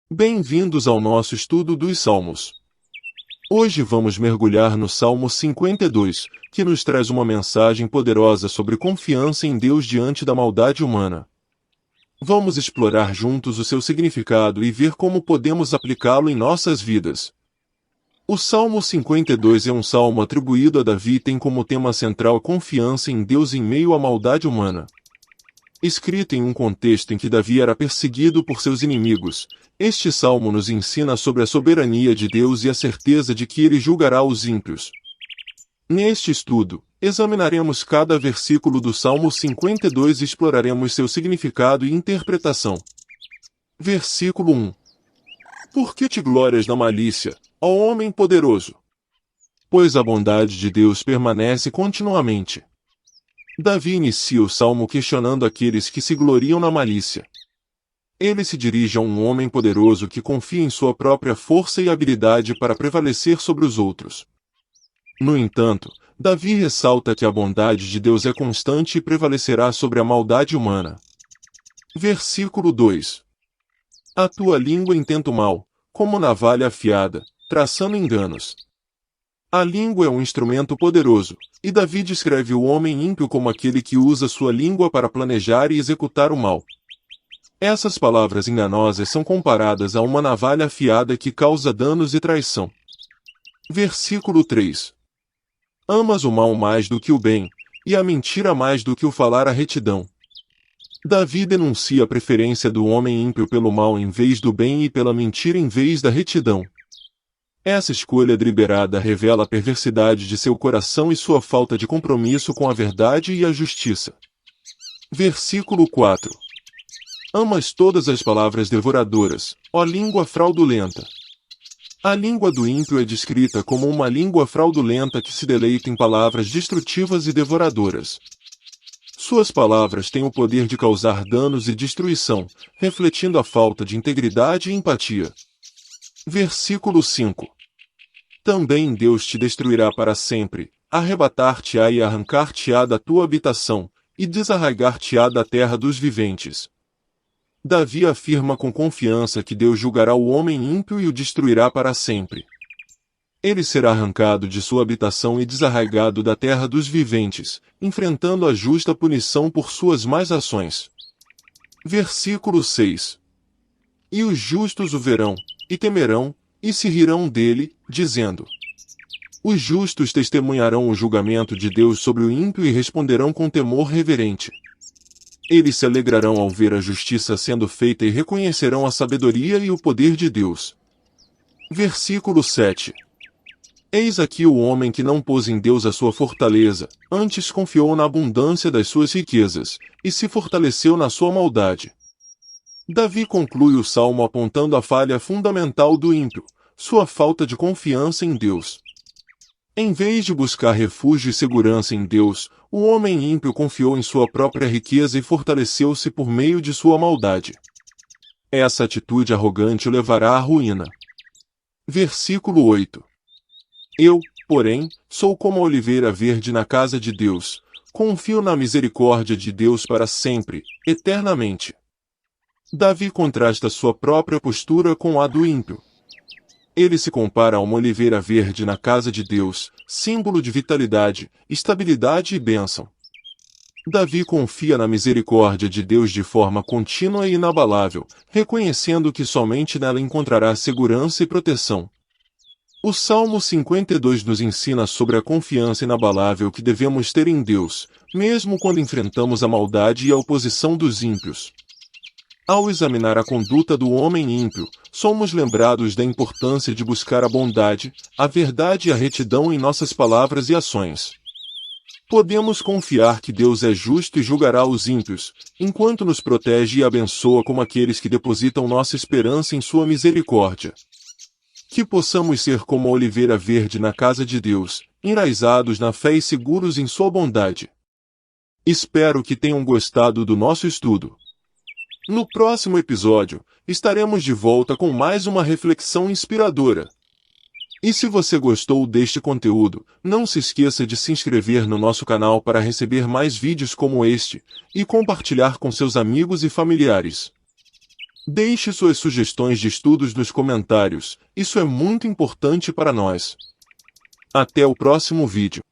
Bem-vindos ao nosso estudo dos Salmos. Hoje vamos mergulhar no Salmo 52, que nos traz uma mensagem poderosa sobre confiança em Deus diante da maldade humana. Vamos explorar juntos o seu significado e ver como podemos aplicá-lo em nossas vidas. O Salmo 52 é um salmo atribuído a Davi e tem como tema central a confiança em Deus em meio à maldade humana. Escrito em um contexto em que Davi era perseguido por seus inimigos, este salmo nos ensina sobre a soberania de Deus e a certeza de que ele julgará os ímpios. Neste estudo, examinaremos cada versículo do Salmo 52 e exploraremos seu significado e interpretação. Versículo 1. Por que te glórias na malícia, ó homem poderoso? Pois a bondade de Deus permanece continuamente. Davi inicia o salmo questionando aqueles que se gloriam na malícia. Ele se dirige a um homem poderoso que confia em sua própria força e habilidade para prevalecer sobre os outros. No entanto, Davi ressalta que a bondade de Deus é constante e prevalecerá sobre a maldade humana. Versículo 2. A tua língua intenta o mal, como navalha afiada, traçando enganos. A língua é um instrumento poderoso, e Davi descreve o homem ímpio como aquele que usa sua língua para planejar e executar o mal. Essas palavras enganosas são comparadas a uma navalha afiada que causa danos e traição. Versículo 3. Amas o mal mais do que o bem, e a mentira mais do que o falar a retidão. Davi denuncia a preferência do homem ímpio pelo mal em vez do bem e pela mentira em vez da retidão. Essa escolha deliberada revela a perversidade de seu coração e sua falta de compromisso com a verdade e a justiça. Versículo 4. Amas todas as palavras devoradoras, ó língua fraudulenta. A língua do ímpio é descrita como uma língua fraudulenta que se deleita em palavras destrutivas e devoradoras. Suas palavras têm o poder de causar danos e destruição, refletindo a falta de integridade e empatia. Versículo 5. Também Deus te destruirá para sempre, arrebatar-te-á e arrancar-te-á da tua habitação, e desarraigar-te-á da terra dos viventes. Davi afirma com confiança que Deus julgará o homem ímpio e o destruirá para sempre. Ele será arrancado de sua habitação e desarraigado da terra dos viventes, enfrentando a justa punição por suas más ações. Versículo 6. E os justos o verão, e temerão, e se rirão dele, dizendo: os justos testemunharão o julgamento de Deus sobre o ímpio e responderão com temor reverente. Eles se alegrarão ao ver a justiça sendo feita e reconhecerão a sabedoria e o poder de Deus. Versículo 7. Eis aqui o homem que não pôs em Deus a sua fortaleza, antes confiou na abundância das suas riquezas, e se fortaleceu na sua maldade. Davi conclui o salmo apontando a falha fundamental do ímpio, sua falta de confiança em Deus. Em vez de buscar refúgio e segurança em Deus, o homem ímpio confiou em sua própria riqueza e fortaleceu-se por meio de sua maldade. Essa atitude arrogante o levará à ruína. Versículo 8. Eu, porém, sou como a oliveira verde na casa de Deus, confio na misericórdia de Deus para sempre, eternamente. Davi contrasta sua própria postura com a do ímpio. Ele se compara a uma oliveira verde na casa de Deus, símbolo de vitalidade, estabilidade e bênção. Davi confia na misericórdia de Deus de forma contínua e inabalável, reconhecendo que somente nela encontrará segurança e proteção. O Salmo 52 nos ensina sobre a confiança inabalável que devemos ter em Deus, mesmo quando enfrentamos a maldade e a oposição dos ímpios. Ao examinar a conduta do homem ímpio, somos lembrados da importância de buscar a bondade, a verdade e a retidão em nossas palavras e ações. Podemos confiar que Deus é justo e julgará os ímpios, enquanto nos protege e abençoa como aqueles que depositam nossa esperança em sua misericórdia. Que possamos ser como a oliveira verde na casa de Deus, enraizados na fé e seguros em sua bondade. Espero que tenham gostado do nosso estudo. No próximo episódio, estaremos de volta com mais uma reflexão inspiradora. E se você gostou deste conteúdo, não se esqueça de se inscrever no nosso canal para receber mais vídeos como este, e compartilhar com seus amigos e familiares. Deixe suas sugestões de estudos nos comentários, isso é muito importante para nós. Até o próximo vídeo.